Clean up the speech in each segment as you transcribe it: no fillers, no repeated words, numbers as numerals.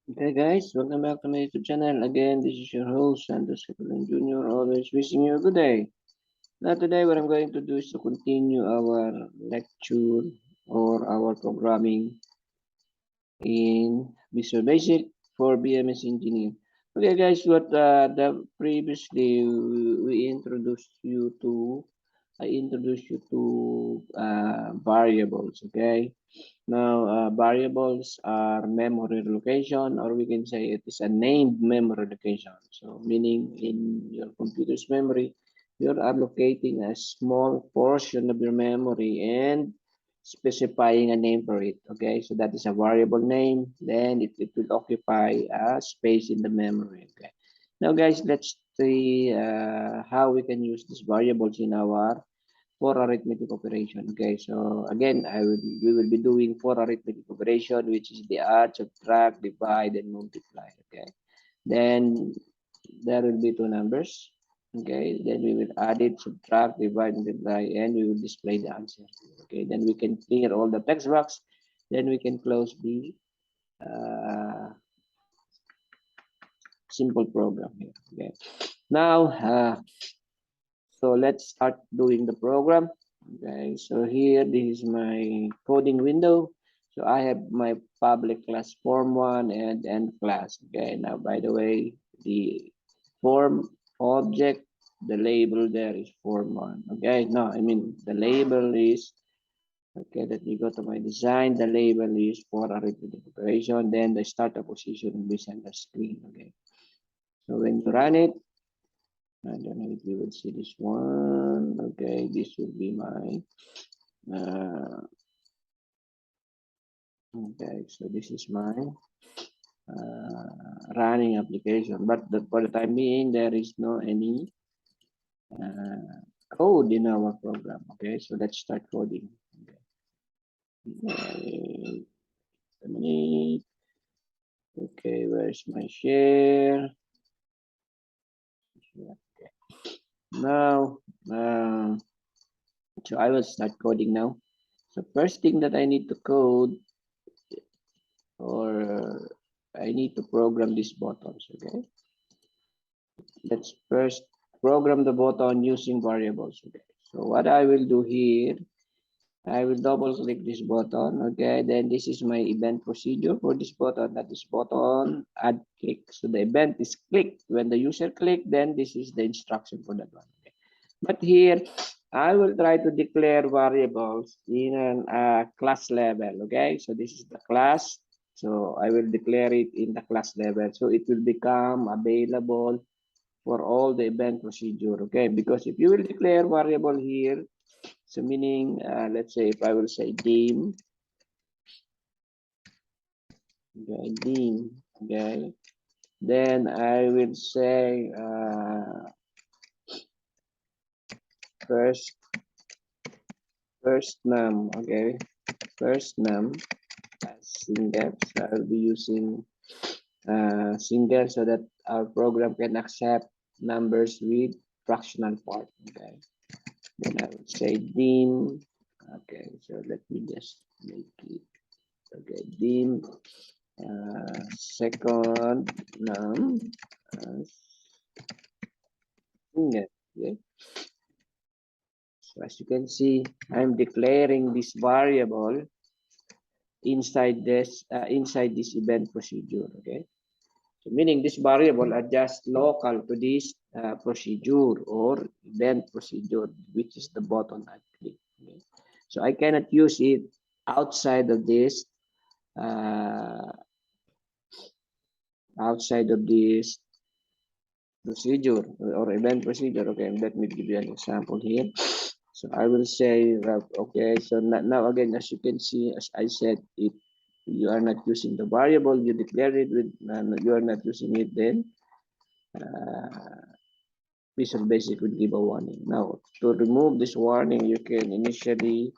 Okay, guys, welcome back to my YouTube channel. Again, this is your host, Santos Capelan Jr., always wishing you a good day. Now, today, what I'm going to do is to continue our lecture or our programming in Visual Basic for BMS Engineer. Okay, guys, what the previously we introduced you to, I introduced you to variables, okay? Now, variables are memory location, or we can say it is a named memory location. So, meaning in your computer's memory, you're allocating a small portion of your memory and specifying a name for it. Okay, so that is a variable name. Then it will occupy a space in the memory. Okay. Now, guys, let's see how we can use these variables in our for arithmetic operation. Okay, so again, we will be doing for arithmetic operation, which is the add, subtract, divide, and multiply. Okay, then there will be two numbers. Okay, then we will add it, subtract, divide, multiply, and we will display the answer. Okay, then we can clear all the text box. Then we can close the uh, simple program here. Okay, now so let's start doing the program. Okay, so here this is my coding window. So I have my public class form one and end class. Okay, now by the way, the form object, the label there is form one. Okay, no, I mean the label is okay. Let me go to my design. The label is for arithmetic operation. Then the startup position will be center screen. Okay, so when you run it, I don't know if you will see this one. Okay, this will be my okay, so this is my running application, but for the time being, there is no any code in our program. Okay, so let's start coding. Okay, okay, where's my share? Okay, now, so I will start coding now. So first thing that I need to code or I need to program these buttons. Okay, let's first program the button using variables. Okay, so what I will do here, I will double click this button. Okay, then this is my event procedure for this button. That is button add click. So the event is clicked. When the user click, then this is the instruction for that one. Okay. But here, I will try to declare variables in a class level. Okay, so this is the class. So I will declare it in the class level. So it will become available for all the event procedure. Okay, because if you will declare variable here, so meaning, let's say if I will say dim, okay, dim, okay, then I will say first first num, okay, first num as single. So I'll be using single so that our program can accept numbers with fractional part. Okay, then I will say dim. Okay, so let me just make it. Okay, dim second num single. Okay. So as you can see, I'm declaring this variable inside this event procedure. Okay. So meaning this variable are just local to this procedure or event procedure, which is the button I click. Okay. So I cannot use it outside of this uh, outside of this procedure or event procedure. Okay, let me give you an example here. So I will say, okay, so now again, as you can see, as I said, if you are not using the variable, you declare it with, you are not using it, then Visual Basic will give a warning. Now, to remove this warning, you can initially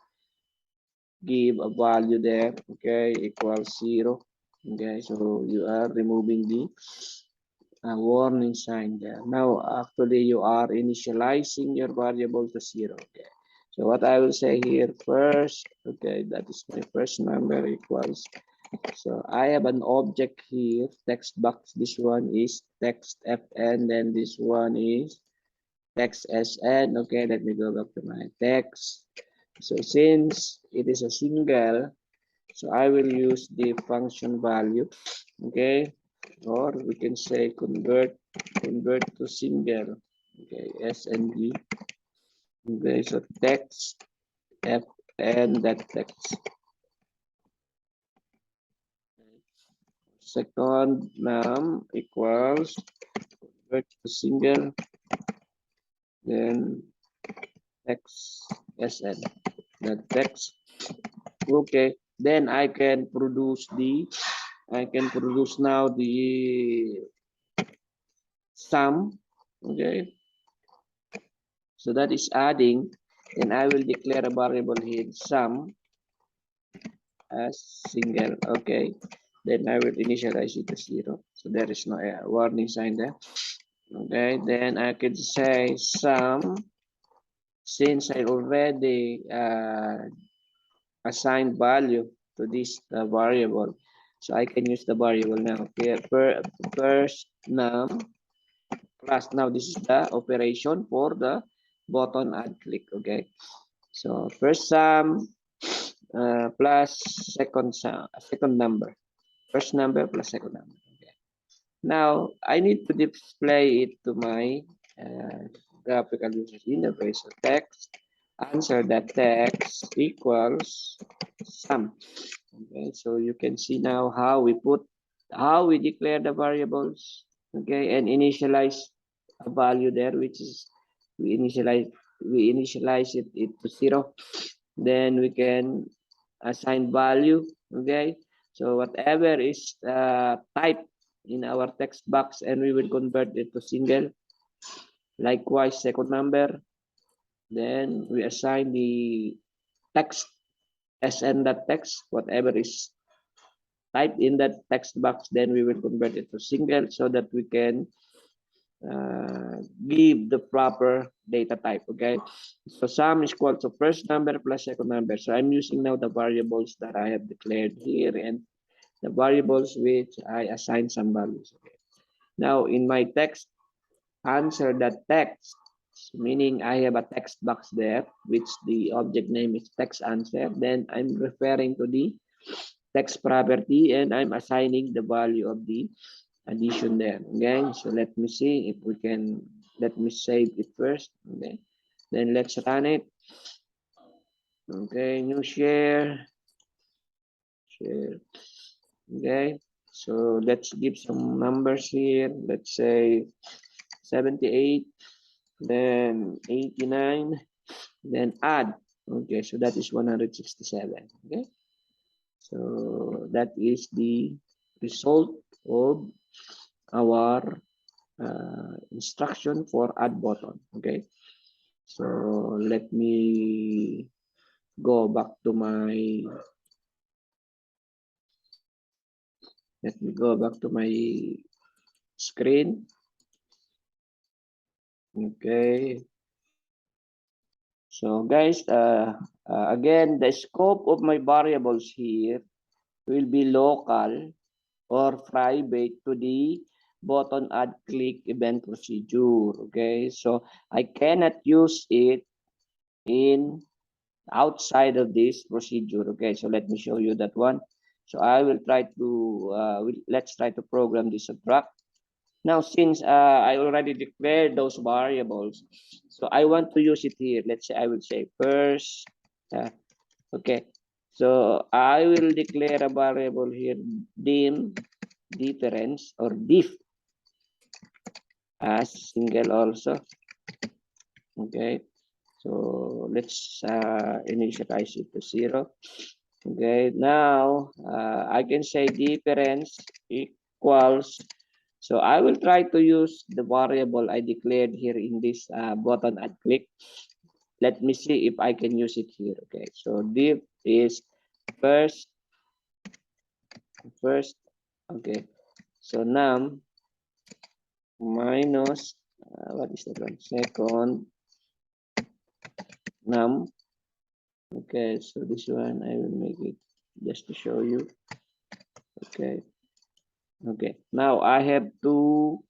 give a value there, okay, equals 0. Okay, so you are removing the warning sign there. Now, actually, you are initializing your variable to 0. Okay. So what I will say here first, okay, that is my first number equals So I have an object here, text box. This one is text fn, then this one is text sn. Okay, let me go back to my text. So since it is a single, so I will use the function value. Okay, or we can say convert to single. Okay, sng. Okay, so text fn that text. Second num equals convert to single, then text sn that text. Okay, then I can produce now the sum. Okay, so that is adding. Then I will declare a variable here sum as single. Okay, then I will initialize it to 0. So there is no warning sign there. Okay, then I could say sum, since I already assigned value to this variable, so I can use the variable now. Here, first num plus, now this is the operation for the button add click. Okay, so first sum plus second number, first number plus second number. Okay. Now I need to display it to my graphical user interface. So text answer that text equals sum. Okay, so you can see now how we declare the variables. Okay, and initialize a value there, which is we initialize it to 0. Then we can assign value. Okay, so whatever is type in our text box, and we will convert it to single. Likewise, second number, then we assign the text sn that text, whatever is typed in that text box, then we will convert it to single so that we can give the proper data type. Okay, so sum is equal to first number plus second number. So I'm using now the variables that I have declared here and the variables which I assign some values. Okay. Now in my text, answer that text, meaning I have a text box there, which the object name is text answer. Then I'm referring to the text property and I'm assigning the value of the addition there. Okay, so let me see if we can, let me save it first. Okay, then let's run it. Okay, new share. Okay, so let's give some numbers here. Let's say 78, then 89, then add. Okay, so that is 167. Okay, so that is the result of our instruction for add button. Okay, so let me go back to my screen. Okay, so guys, again, the scope of my variables here will be local or private to the button add click event procedure. Okay, so I cannot use it in outside of this procedure. Okay, so let me show you that one. So I will try to let's try to program this subtract. Now since I already declared those variables, so I want to use it here. Let's say I will say first okay, so I will declare a variable here dim difference or diff as single also. Okay, so let's initialize it to 0. Okay, now I can say difference equals, so I will try to use the variable I declared here in this button add click. Let me see if I can use it here. Okay, so diff is first, okay, so num minus what is that one, second num. Okay, so this one I will make it just to show you. Okay. Okay. Now I have two.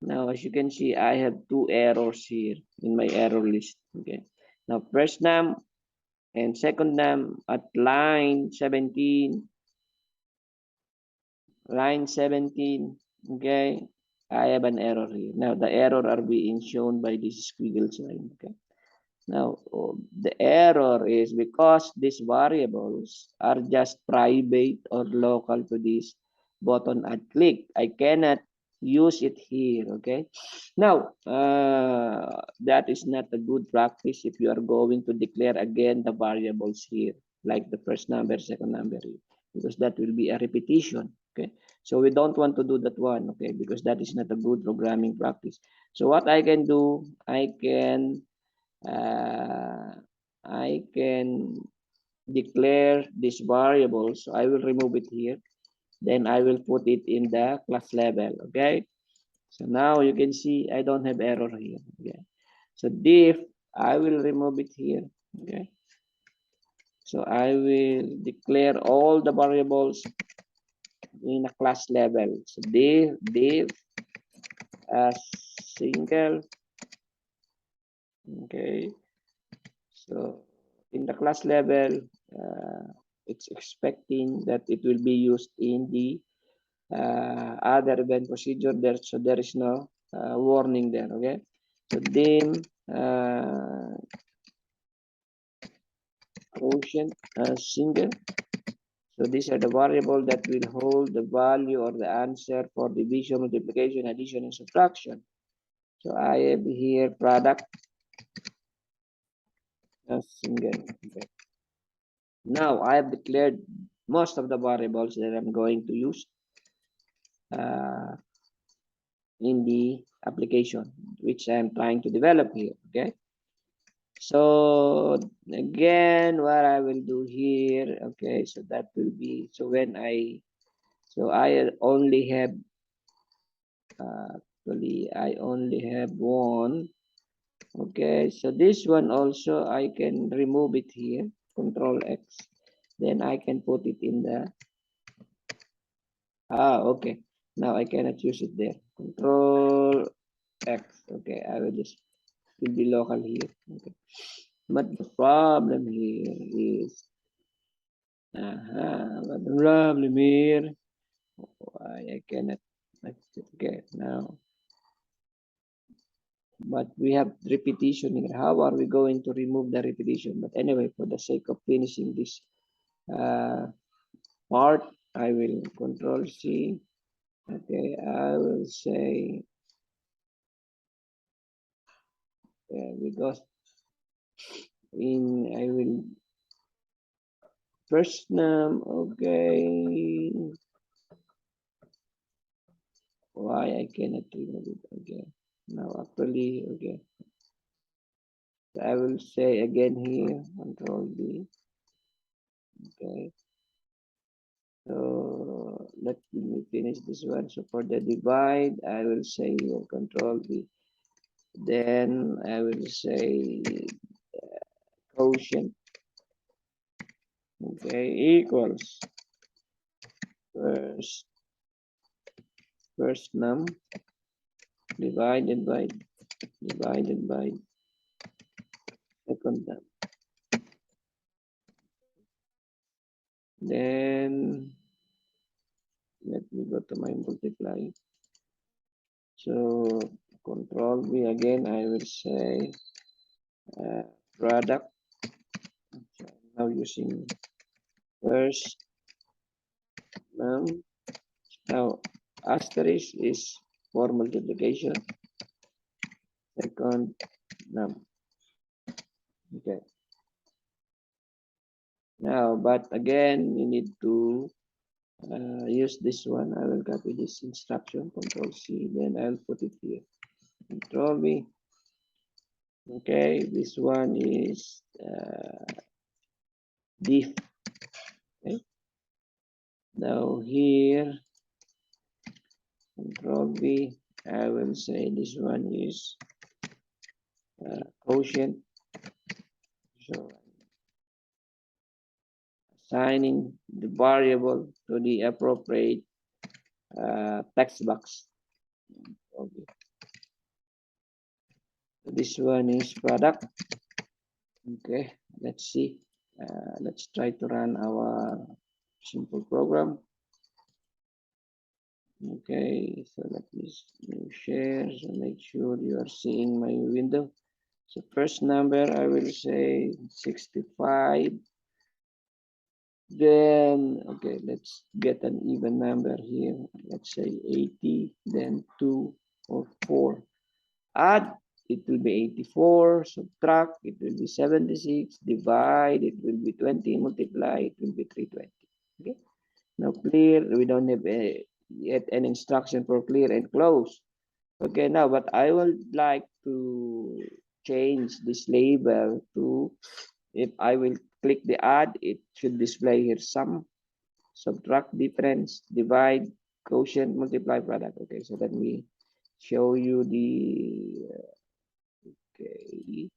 Now, as you can see, I have two errors here in my error list. Okay. Now, first num and second num at line 17. Okay. I have an error here. Now, the error are being shown by this squiggle sign. Okay. Now, the error is because these variables are just private or local to this button and click. I cannot use it here, okay? Now, that is not a good practice if you are going to declare again the variables here, like the first number, second number here, because that will be a repetition, okay? So we don't want to do that one, okay? Because that is not a good programming practice. So what I can do, uh, I can declare this variable. So I will remove it here. Then I will put it in the class level. Okay. So now you can see I don't have error here. Okay. So diff, I will remove it here. Okay. So I will declare all the variables in a class level. So div as single. Okay. So in the class level, it's expecting that it will be used in the other event procedure there, so there is no warning there. Okay, so dim quotient single. So these are the variable that will hold the value or the answer for division, multiplication, addition, and subtraction. So I have here product single. Okay. Now I have declared most of the variables that I'm going to use uh, in the application which I'm trying to develop here. Okay. So again, what I will do here, okay, so that will be, so when I only have, actually, I only have one. Okay, so this one also, I can remove it here, Control X. Then I can put it in the, okay. Now I cannot use it there. Control X. Okay, I will just, will be local here. Okay. But the problem here is, but the problem here, why I cannot, okay, now, but we have repetition here. How are we going to remove the repetition? But anyway, for the sake of finishing this uh, part, I will Control C. Okay, I will say, because I will first name, okay, why I cannot remove it? Okay, now actually, okay, so I will say again here, Control B. Okay, so let me finish this one. So for the divide, I will say here Control B. Then I will say quotient. Okay, equals first num divided by second num. Then let me go to my multiply. So Control B again. I will say product. So I'm now using first num. Now asterisk is for multiplication. Second num. Okay. Now, but again, you need to use this one. I will copy this instruction. Control C. Then I'll put it here. Control V. Okay. This one is diff. Okay. Now here, Control V. I will say this one is quotient. So assigning the variable to the appropriate text box. Okay. So this one is product. Okay, let's see. Let's try to run our simple program. Okay, so let me share, so make sure you are seeing my window. So first number, I will say 65. Then, okay, let's get an even number here. Let's say 80, then 2 or 4. Add, it will be 84. Subtract, it will be 76. Divide, it will be 20. Multiply, it will be 320. Okay. Now clear, we don't have yet an instruction for clear and close. Okay, now but I would like to change this label to, if I will click the add, it should display here sum, subtract, difference, divide, quotient, multiply, product. Okay, so let me show you the okay.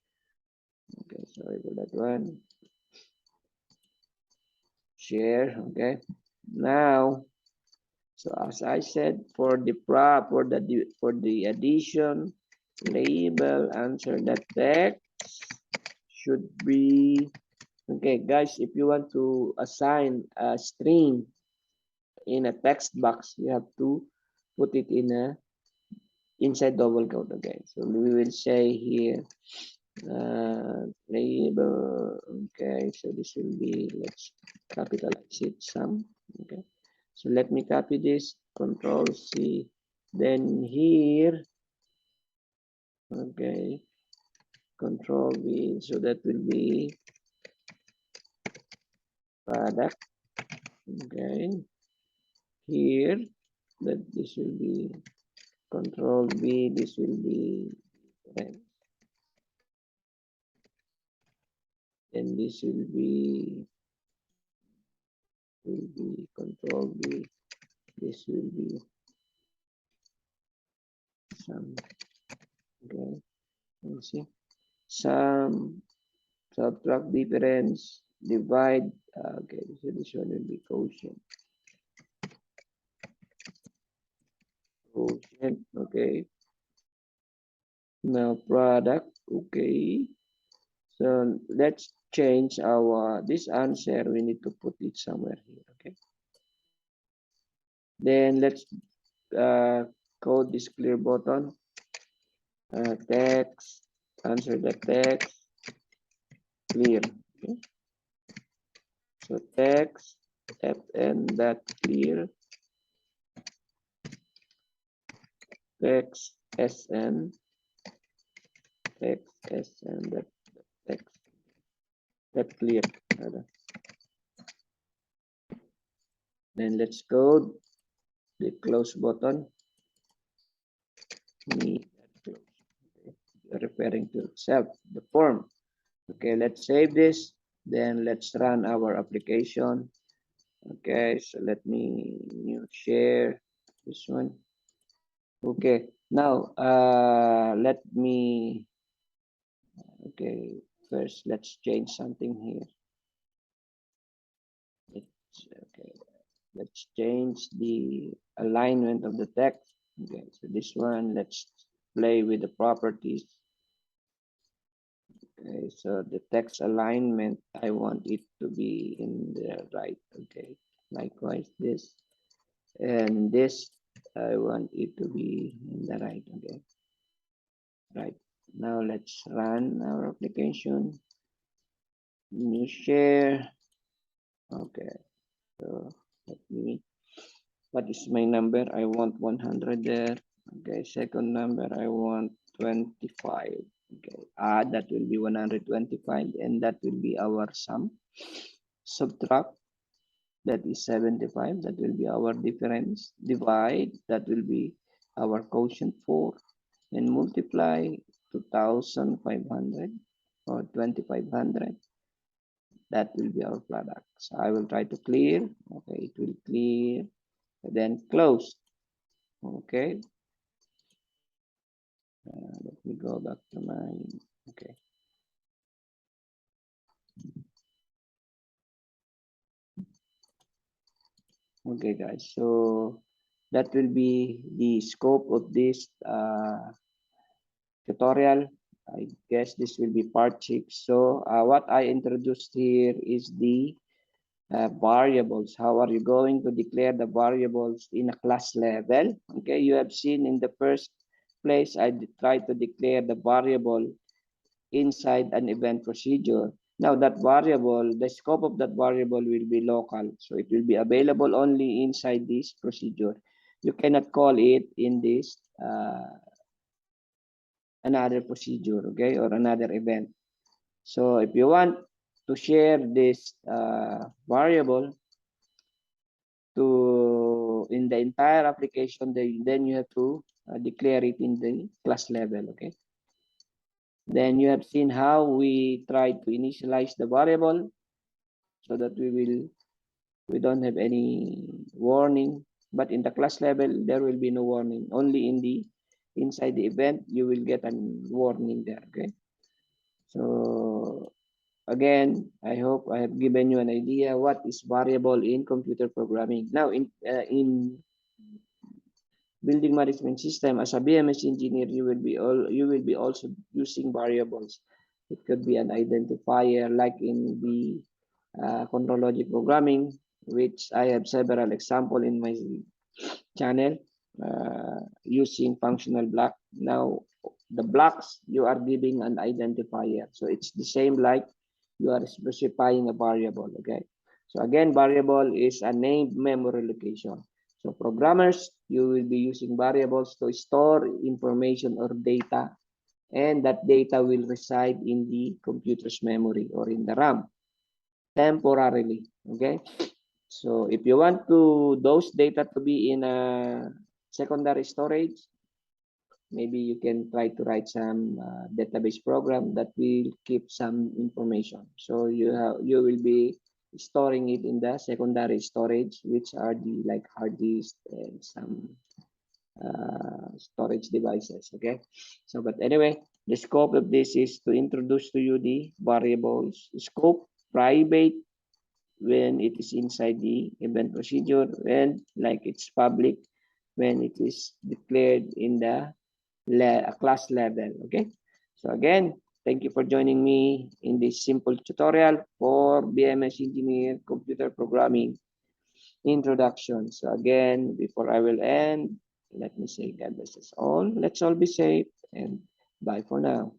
Okay, sorry for that one. Share. Okay, now, so as I said, for the addition label, answer the text should be okay, guys. If you want to assign a string in a text box, you have to put it in a inside double quote. Okay, so we will say here label. Okay, so this will be, let's capitalize it some. Okay, so let me copy this, control C, then here, okay, control V, so that will be product. Okay, here, that this will be control V, this will be rent, then this will be control V, this will be some. Okay, let's see, some, subtract, difference, divide. Okay, so this one will be quotient. Quotient. Okay. Now product. Okay. So let's change our this answer. We need to put it somewhere here. Okay. Then let's code this clear button. Text. Answer the text. Clear. Okay. So text fn that clear text sn text sn that text that clear. Then let's code the close button. Me close. Okay. Referring to itself, the form. Okay, let's save this. Then let's run our application. Okay, so let me new share this one. Okay, now let me, okay, first let's change something here. Okay, let's change the alignment of the text. Okay, so this one, let's play with the properties. Okay, so the text alignment, I want it to be in the right. Okay, likewise this, and this, I want it to be in the right. Okay, right. Now let's run our application. New share. Okay, so let me, what is my number? I want 100 there. Okay, second number, I want 25. Okay, that will be 125, and that will be our sum. Subtract, that is 75, that will be our difference. Divide, that will be our quotient 4, and multiply 2500 or 2500, that will be our product. So I will try to clear. Okay, it will clear, then close. Okay, let me go back to my, okay, Okay, guys. So that will be the scope of this tutorial. I guess this will be part 6. So what I introduced here is the variables. How are you going to declare the variables in a class level? Okay, you have seen in the first place, I tried to declare the variable inside an event procedure. Now that variable, the scope of that variable will be local. So it will be available only inside this procedure. You cannot call it in this another procedure, okay, or another event. So if you want to share this variable to in the entire application, then you have to declare it in the class level, okay. Then you have seen how we try to initialize the variable so that we don't have any warning, but in the class level there will be no warning. Only in the inside the event you will get a warning there, okay. So again, I hope I have given you an idea what is variable in computer programming. Now in building management system, as a BMS engineer, you will be also using variables. It could be an identifier like in the control logic programming, which I have several example in my channel using functional block. Now the blocks you are giving an identifier, so it's the same like you are specifying a variable. Okay, so again, variable is a named memory location. So programmers, you will be using variables to store information or data, and that data will reside in the computer's memory or in the RAM temporarily. Okay, so if you want to those data to be in a secondary storage, maybe you can try to write some database program that will keep some information. So you will be storing it in the secondary storage, which are the like hard disk and some storage devices. Okay, so but anyway, the scope of this is to introduce to you the variables scope, private when it is inside the event procedure, and like it's public when it is declared in the class level. Okay, so again, thank you for joining me in this simple tutorial for BMS Engineer Computer Programming Introduction. So again, before I will end, let me say God bless us all. Let's all be safe and bye for now.